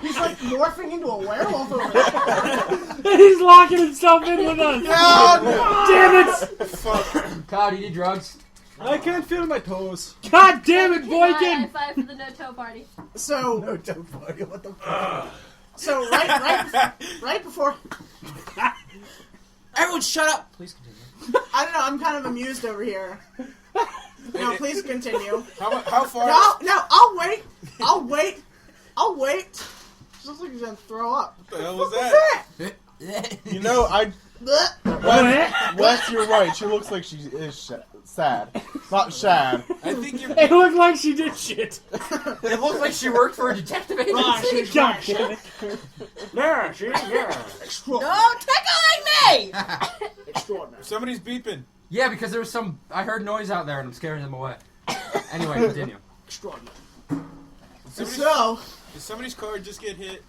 He's like morphing into a werewolf over there. He's locking himself in with us. No! Damn it! Fuck. Kyle, do you do drugs? I can't feel my toes. God damn it, High Boykin! five for the no-toe party. So No toe party. What the fuck? so right before. Everyone, shut up. Please continue. I don't know. I'm kind of amused over here. No, please continue. How far? No, I'll wait. I'll wait. She looks like she's gonna throw up. What the hell What was was that? You know, Wes, you're right. She looks like she is sad. Not shad. I think you're. It looked like she did shit. It looked like she worked for a detective agency. God damn it. Yeah, yeah. No tickling me! Extraordinary. Somebody's beeping. Yeah, because there was I heard noise out there and I'm scaring them away. Anyway, continue. Extraordinary. Somebody's, So, did somebody's car just get hit?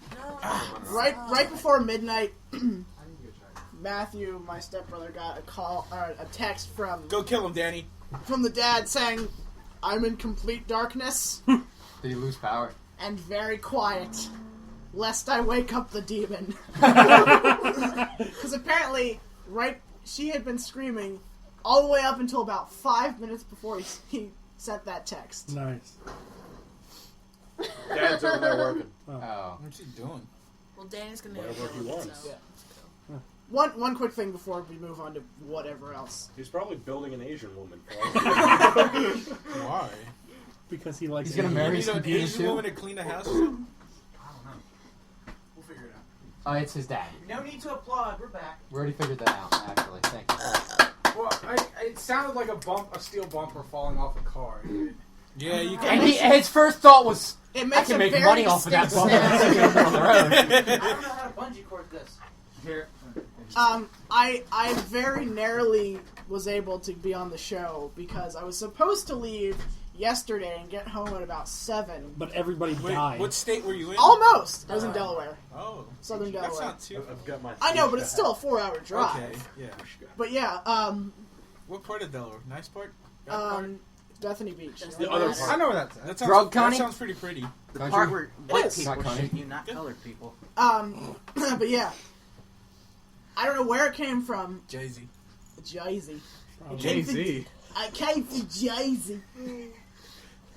right before midnight, Matthew, my stepbrother, got a text from Go kill him, Danny. the dad saying, "I'm in complete darkness Did he lose power? and very quiet, lest I wake up the demon." Because apparently, she had been screaming all the way up until about 5 minutes before he sent that text. Nice. Dad's over there working. Oh. What's he doing? Well, Danny's gonna Whatever he wants. So. One quick thing before we move on to whatever else. He's probably building an Asian woman. Why? Because he likes He's gonna it. marry You his need an computer Asian too? woman to clean the house? or something? We'll figure it out. Oh, it's his dad. No need to applaud. We're back. We already figured that out, actually. Thank you. Well, it sounded like a steel bumper falling off a car. Yeah, you can. And his first thought was, It I makes can a make very money off of that distinct bumper sound. on the road. I don't know how to bungee cord this. Here. I very narrowly was able to be on the show because I was supposed to leave yesterday and get home at about 7. But everybody Wait, died. what state were you in? Almost. I was in Delaware. Oh. Southern That's Delaware. not too. I've got my. I know, but it's still a 4-hour drive. Okay, yeah. But yeah, What part of Delaware? Nice part? Bad part? Bethany Beach. The other part. I know where that's at. That sounds, Drug that county? sounds pretty pretty. The Country? part where white is. people Not country. shoot you, not colored people. But yeah. I don't know where it came from. Jay-Z. Jay-Z. Jay-Z. I came for Jay-Z.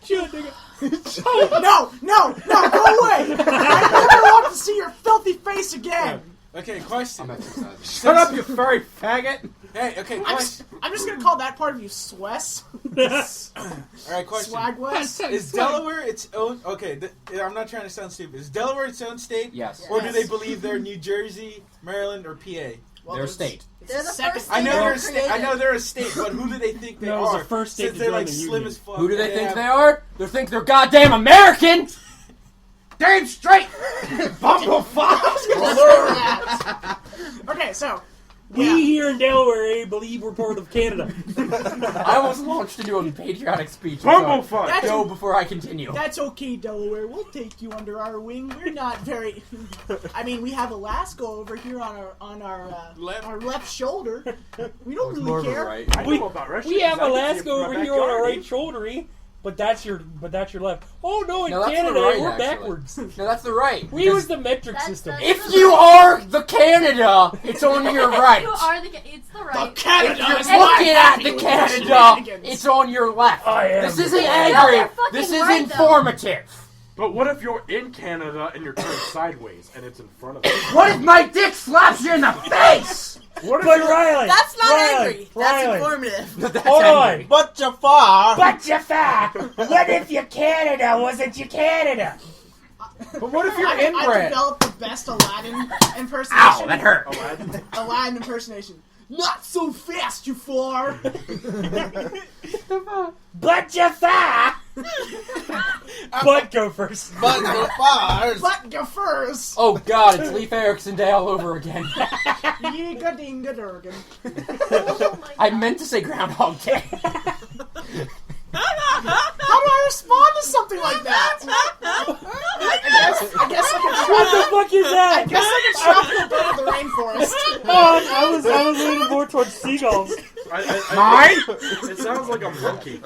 Shut nigga. No, go away! I never want to see your filthy face again! Okay, question. I'm exercising. Shut up, you furry faggot! Hey, okay, question. I'm just gonna call that part of you Swess. Alright, question. Swag West. Is Delaware its own... Okay, I'm not trying to sound stupid. Is Delaware its own state? Yes. Or do they believe they're New Jersey, Maryland, or PA? Well, Their it's- state. it's They're the the second first I know They they're were a state. I created. know they're a state, but who do they think they No, it was are? the first state Since to they're join like the slim Union. as fuck. Who do they think have- they are? They think they're goddamn American! Damn straight! Okay, so We yeah. here in Delaware believe we're part of Canada. I almost launched into a patriotic speech. I'm sorry. Bumblefuck! Go before I continue. That's okay, Delaware. We'll take you under our wing. We're not very. I mean, we have Alaska over here on our left shoulder. We don't More really of a care. right. I We- know about Russia. We have 'cause I can see it Alaska from my over here on our backyard. right shouldery, but that's your left. Oh no, in No, that's the Canada right, we're actually. backwards. No, that's the right. We use the metric That's system. the- If you are the Canada, it's on your right. You are it's the right. If Canada you're is looking not at happy the with your Canada, shenanigans. it's on your left. I am. This isn't No, angry. you're fucking This is right, though. informative. But what if you're in Canada and you're turned sideways and it's in front of you? What if my dick slaps you in the face? What if But you're... Riley, That's not Riley, angry. That's Riley. informative. That's Hold angry. on. But you far. But you fat. What if your Canada wasn't your Canada? But what if you're I inbred? developed the best Aladdin impersonation. Ow, that hurt. Aladdin impersonation. Not so fast, you far. But you fat. But go first. But you far. But go first. Oh god, it's Leif Erikson Day all over again. Yiga dinga durgan. Oh my I God. meant to say Groundhog Day. How do I respond to something like that? I guess I can What the travel. fuck is that? I guess I can travel above the rainforest. Oh, I was leaning more towards seagulls. Mine? It sounds like a monkey.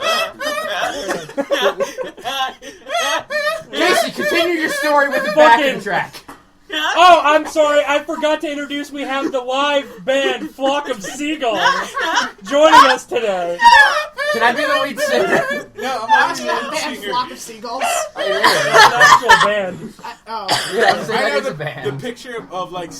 Casey, continue your story with the Fucking- backing track. Oh, I'm sorry. I forgot to introduce. We have the live band Flock of Seagulls joining us today. Can I be the lead singer? No, I'm I not was even that a band singer. Flock of Seagulls. That's an actual band. Oh. Yeah, I'm saying I that know is a band. the picture of like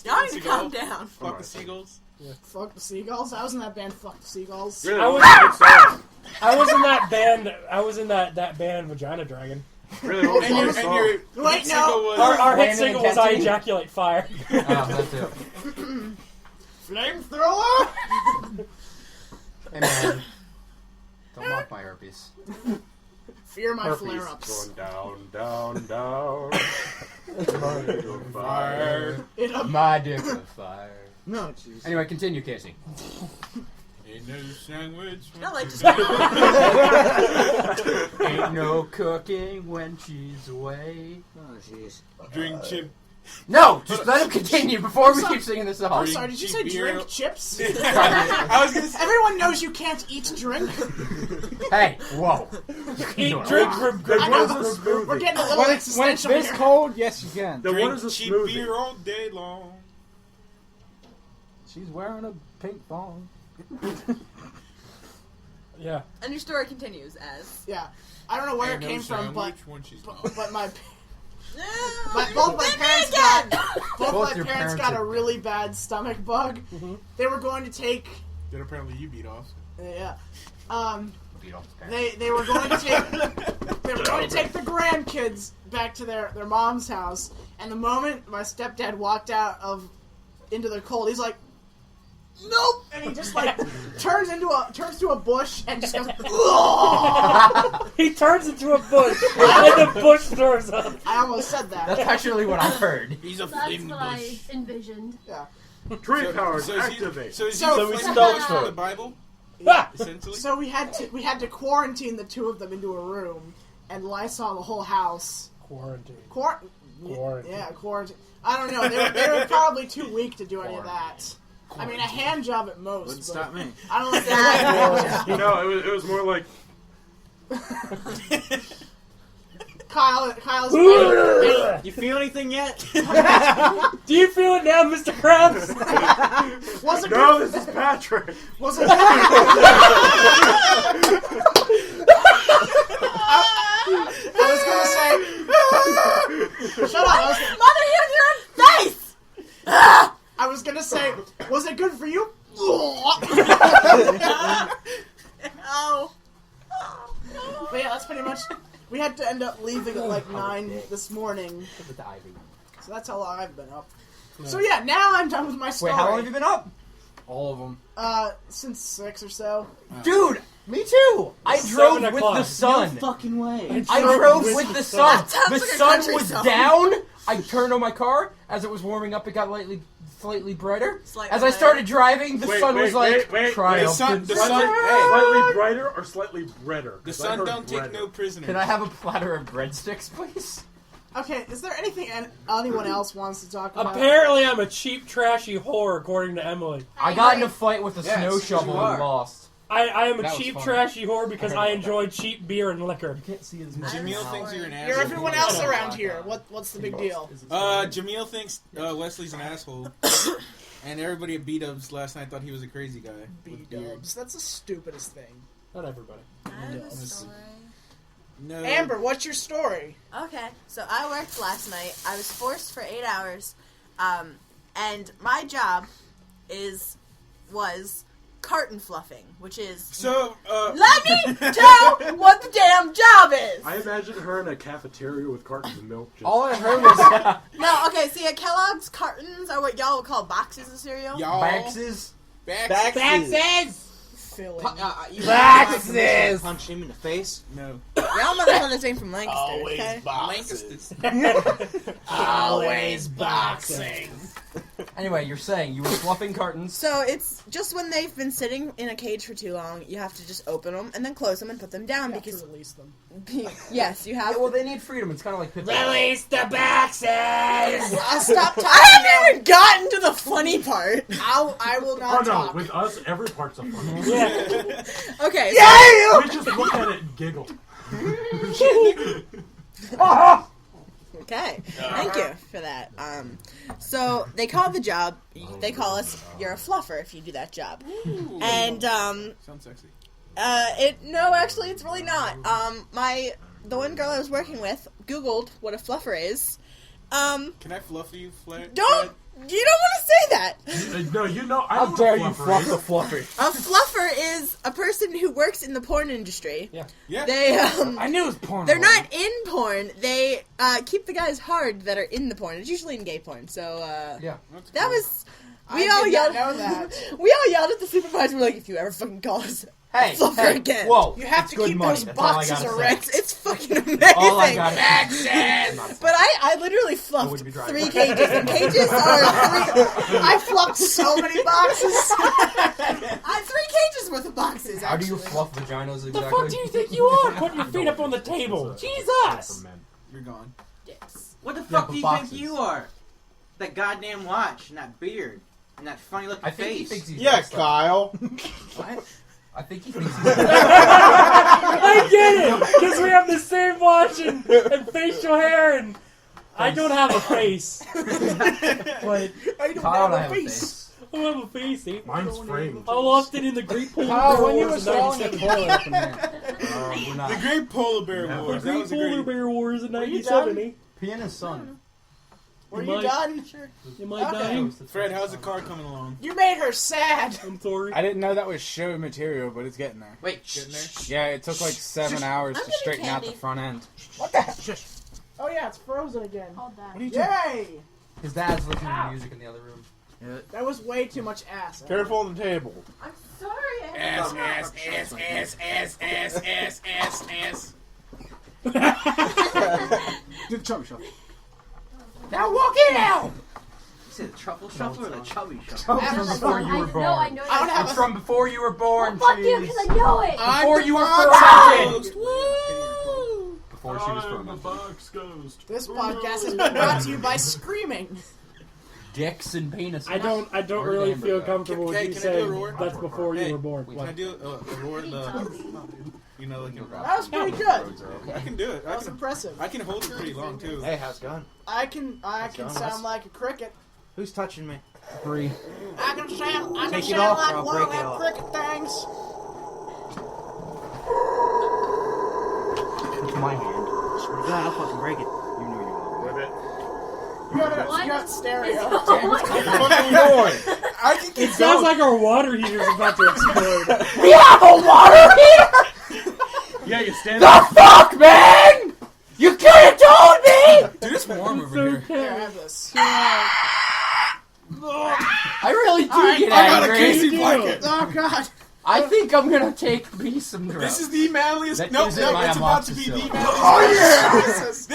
Y'all need to calm down. Flock of seagulls. Fuck the Seagulls. I was in that band. Fuck the Seagulls. Really? I was, Good song. I was in that band. I was in that band Vagina Dragon. Really? What was And the your song? Wait, hit single no. was Our hit Landon single was I Kenty? Ejaculate Fire. Oh, that's it. Flamethrower. Hey man, don't mock my herpes. Fear my Herpes. flare-ups. Going down, down, down. Fire. My dick on fire. No, jeez. Anyway, continue, Casey. Ain't no sandwich. I like to Ain't no cooking when she's away. Oh, jeez. Drink chip. No, just let him continue before we keep singing this I'm song. sorry, did you say Beer. drink chips? I was gonna say. Everyone knows you can't eat drink. Hey, whoa. Eat, doing drink it. from good I know, What is a smoothie? we're getting a little When it's existential this here. cold, yes, you can. Then what Drink is a cheap smoothie? beer all day long. She's wearing a pink thong. Yeah. And your story continues as. Yeah, I don't know where Ain't it no came from, but sandwich when she's but, gone. but my But both my parents got both Both my your parents parents got are a really bad stomach bug. They were going to take Then apparently you beat off. yeah. Beat off the parents. They were going to take the grandkids back to their mom's house, and the moment my stepdad walked out into the cold, he's like, "Nope!" And he just like turns to a bush and just goes. He turns into a bush, and the bush throws up. I almost said that. That's actually what I heard. He's a That's flaming what bush. I envisioned. Yeah. Tree powers, is he- activate. So is So- he we flaming spelled bush for from it. the Bible? Ah! Essentially. So we had to quarantine the two of them into a room and Lysol the whole house. Quarantine. Quarantine. Yeah, quarantine. I don't know. They were probably too weak to do any of that. I mean, a hand job at most. Wouldn't but stop me. I don't think that. No, it was more like Kyle's. You feel anything yet? Do you feel it now, Mr. Krabs? Was it no, good? this is Patrick. Was it? I was gonna say. Shut up! Mother, here's your own face! I was gonna say, was it good for you? Oh. But yeah, that's pretty much. We had to end up leaving at like 9 this morning, so that's how long I've been up. So yeah, now I'm done with my story. Wait, how long have you been up? All of them. Since 6 or so. Dude, me too. I drove 7 with o'clock. the sun. Fucking way. I drove with the sun. That sounds The like a sun country was song. down. I turned on my car. As it was warming up, it got slightly brighter. Slightly As I started driving, the sun was like The triumphant. sun, Slightly brighter or slightly breader? the sun don't take no prisoners. Can I have a platter of breadsticks, please? Okay, is there anything anyone else wants to talk about? Apparently, I'm a cheap, trashy whore, according to Emily. I got in a fight with a Yes, snow you shovel are. and lost. I am a That was cheap, fun. trashy whore because I enjoy cheap beer and liquor. Can't see his Jamil thinks you're an asshole. You're everyone else around here. What's the big deal? Jamil thinks Wesley's an asshole. And everybody at B-Dubs last night thought he was a crazy guy. with beard. B-dubs. That's the stupidest thing. Not everybody. I have a story. No. Amber, what's your story? Okay, so I worked last night. I was forced for 8 hours, and my job was carton fluffing, which is So, let me tell what the damn job is. I imagine her in a cafeteria with cartons of milk. Just All I heard was No, okay. See, at Kellogg's, cartons are what y'all would call boxes of cereal. y'all. Baxes. Filling. Baxes! Punch him in the face. No. Y'all motherfuckers ain't from Lancaster, okay? Lancaster's. Always boxing. Anyway, you're saying you were fluffing cartons. So it's just when they've been sitting in a cage for too long, you have to just open them and then close them and put them down You have because to release them. yes, you have. Yeah, well, they need freedom. It's kind of like Pitbull. Release the boxes! I'll stop talking. I haven't even gotten to the funny part. I will Oh not no, talk. with us, every part's a fun. Okay. We just look at it and giggle. Okay. Thank you for that. So they call the job. They call us. You're a fluffer if you do that job. And Sounds sexy. No, actually, it's really not. The one girl I was working with Googled what a fluffer is. Can I fluff you, Flair? Don't. You don't want to say that. No, you know. I How know dare what a you fluffer fluff is. the fluffy? A fluffer is a person who works in the porn industry. Yeah. Yeah. They I knew it was porn. They're not in porn. They keep the guys hard that are in the porn. It's usually in gay porn. So Yeah. that was. I We all did yelled. not know that. We all yelled at the supervisor. We're like, if you ever fucking call us Hey, fluffer hey, again, whoa. You have it's to good keep money. those That's all I boxes gotta say. erect. It's fucking amazing. All I got But I literally fluffed wouldn't be driving 3 by. cages. And cages are 3. I fluffed so many boxes. 3 cages worth of boxes. How do you actually. fluff vaginas exactly? The fuck do you think you are? Putting your feet up on the table. Jesus! You're gone. What the Yeah, fuck but do you boxes. think you are? That goddamn watch and that beard and that funny looking I think he face. thinks he's Yeah, just like- Kyle. What? I think he thinks he's I get it! Because we have the same watch and facial hair and I don't have a face. But I don't Kyle have and I a face. I don't have a face, eh? Mine's framed. I lost it in the Great Polar Kyle, Bear when you were Wars in stalling the 97. toilet up in there. we're not. The Great Polar Bear Yeah. The Wars. That Great was a Polar great. Bear Wars in Were you 97, done? eh? Pianist son. Were Am you I- done? Sure. Am I dying? Fred, how's the car coming along? You made her sad. I'm sorry. I didn't know that was show material, but it's getting there. Wait, Getting there? Yeah, it took like 7 hours I'm to getting straighten out the candy. front end. Oh yeah, it's frozen again. Hold that. What are you doing? Yay! His dad's listening to music in the other room. That was way too much ass. Careful on the table. I'm sorry. Ass, ass, ass, ass, ass, ass, ass, ass, ass. Do the chubby shuffle. Now walk in now! You said the truffle shuffle or the chubby shuffle? From before you were born. I know I don't have It's a. from before you were born. Fuck you, Cheese. because I know it. Before you were Box fermented. Ghost. Woo! Before she was I'm the fermented. box ghost. This podcast has been brought to you by Screaming. Dicks and penises. I don't Where really Amber feel go? comfortable with Hey, you can I do a saying roar? that's before Hey, you were born. Can What? I do a roar? You know, like That was pretty good. I can do it. That was impressive. I can hold it pretty long too. Hey, how's it going? I can sound like a cricket. Who's touching me? Free. I can sound Take it sound off, like or I'll one of break it them off. cricket things. It's my hand. God, I'll fucking break it. You knew you were. Ribbit. You got What? stereo. Oh my god. I can keep It sounds like our water heater's about to explode. We have a water heater! Yeah, you stand The up. fuck, man! You could have told me! Dude, it's warm over here. Here, have this. I really do Alright, get I got a angry. Casey blanket. Oh god. I think I'm gonna take me some drugs. This is the manliest. That Nope, isn't nope, my it's about to be the amoxicillin. manliest. Oh yeah.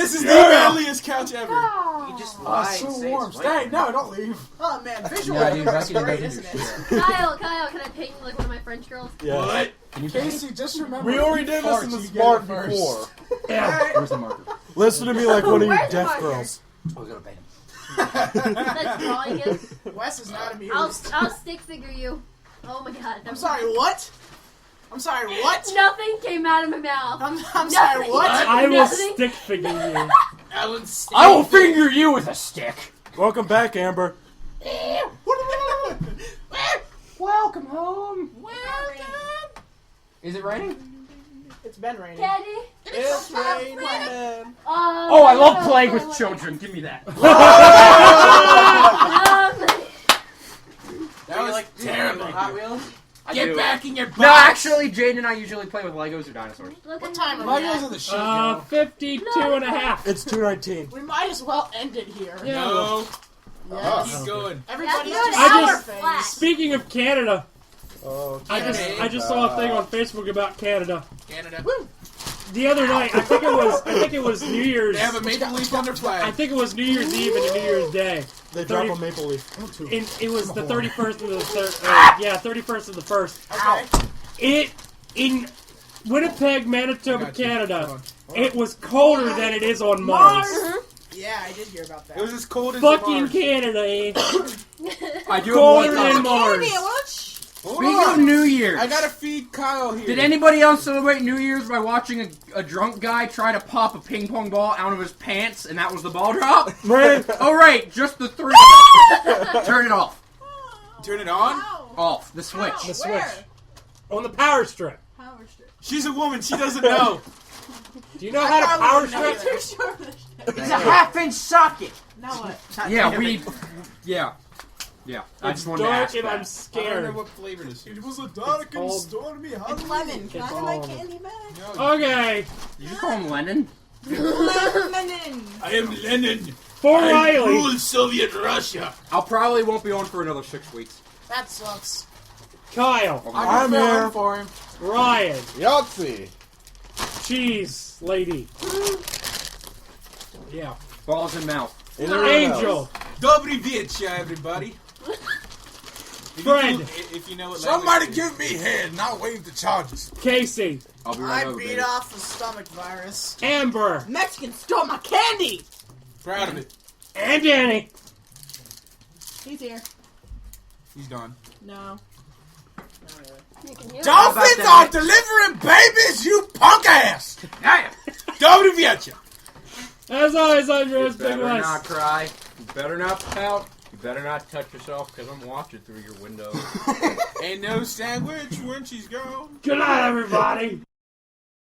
This is the manliest couch ever. You just lie and so say warm. it's Stay. white. No, don't leave. Oh man, visually Yeah, dude, that's Becky great, doesn't isn't do it? shit. Kyle, can I paint you like one of my French girls? What? Can you paint? Casey, just remember. We already did this in the smart before. Yeah. Where's the marker? Listen to me like one of you Where's the deaf marker? girls. I was gonna paint him. That's drawing it. Wes is not amused. I'll stick figure you. Oh my god. I'm sorry. What? I'm sorry. What? Nothing came out of my mouth. I'm sorry. Nothing. What? I will Nothing. stick figure you. I will finger you with a stick. Welcome back, Amber. Welcome home. Is it raining? It's been raining. Daddy. It's raining. Oh, I love playing with children. Give me that. That was like terrible. Hot Wheels? Get back in your box. No, actually, Jane and I usually play with Legos or dinosaurs. What time are we Legos at? are the shit, yo. 52 and a half. It's 2:19. We might as well end it here. Yeah. No, Yes. keep going. Everybody's That's just not I our just- things. Speaking of Canada, Oh, I just saw a thing on Facebook about Canada. Canada. The other night, I think it was New Year's. They have a maple leaf on their I flag. think it was New Year's Eve and New Year's Day. they drop 30 a maple leaf. It was the 31st of the third. 31st of the first. Okay. It in Winnipeg, Manitoba, Got you. Canada. Hold on. It was colder than it is on Mars. Yeah, I did hear about that. It was as cold as Fucking Mars. Canada, eh? I do Colder have than one comment. Mars. Hold Speaking of on. New Year's, I gotta feed Kyle here. did anybody else celebrate New Year's by watching a drunk guy try to pop a ping pong ball out of his pants, and that was the ball drop? Right. Oh, right, just the three of us. Turn it off. Turn it on? Off. The switch. The switch. On the power strip. She's a woman. She doesn't know. Do you know how to power strip? It's a half-inch socket. Now what? Yeah, yeah. I It's just wanted to dark ask and that. I'm I don't know scared. what flavor this is. It was a dark and Old. stormy It's Halloween. lemon. Can I It's have my all- candy back? Okay. Did you call him Lennon? Lemon. I am Lenin. For I Riley. rule Soviet Russia. I'll probably won't be on for another 6 weeks. That sucks. Kyle. I'm here. for him. Ryan. Yahtzee. Cheese lady. Yeah. Balls in mouth. Angel. Dobry Vietcha, everybody. Fred. If you know what Somebody language give me head and I'll waive the charges. Casey. I'll be right I over, beat baby. off the stomach virus. Amber. Mexican stole my candy! Proud of it. And Danny. He's here. He's gone. No. Dolphins are delivering babies, you punk ass! Dobry Vietcha. As always, I'm Rose You Big better West. not cry. You better not pout. You better not touch yourself because I'm watching through your window. Ain't no sandwich when she's gone. Good night, everybody.